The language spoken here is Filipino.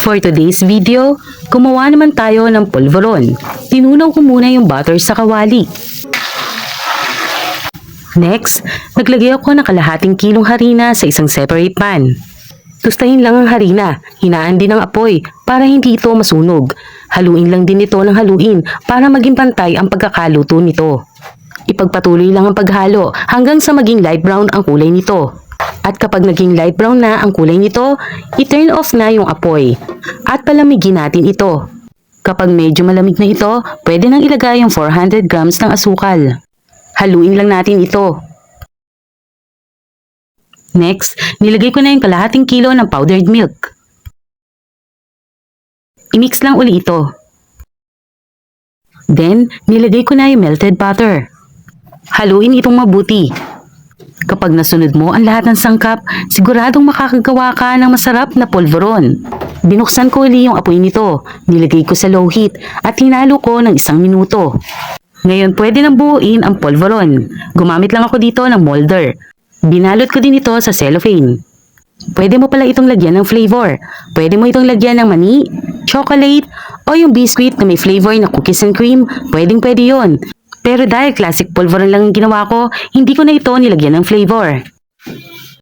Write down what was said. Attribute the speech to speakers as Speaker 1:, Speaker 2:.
Speaker 1: For today's video, gumawa naman tayo ng polvoron. Tinunaw ko muna yung butter sa kawali. Next, naglagay ako ng kalahating kilong harina sa isang separate pan. Tustahin lang ang harina, hinaan din ang apoy para hindi ito masunog. Haluin lang din ito ng haluin para maging pantay ang pagkakaluto nito. Ipagpatuloy lang ang paghalo hanggang sa maging light brown ang kulay nito. At kapag naging light brown na ang kulay nito, i-turn off na yung apoy at palamigin natin ito. Kapag medyo malamig na ito, pwede nang ilagay yung 400 grams ng asukal. Haluin lang natin ito. Next, nilagay ko na yung kalahating kilo ng powdered milk. I-mix lang uli ito. Then, nilagay ko na yung melted butter. Haluin itong mabuti. Kapag nasunod mo ang lahat ng sangkap, siguradong makakagawa ka ng masarap na polvoron. Binuksan ko uli yung apoy nito, nilagay ko sa low heat at hinalo ko ng 1 minuto. Ngayon pwede nang buuin ang polvoron. Gumamit lang ako dito ng molder. Binalot ko din ito sa cellophane. Pwede mo pala itong lagyan ng flavor. Pwede mo itong lagyan ng mani, chocolate, o yung biscuit na may flavor na cookies and cream. Pwede yon. Pero dahil classic polvoron lang ang ginawa ko, hindi ko na ito nilagyan ng flavor.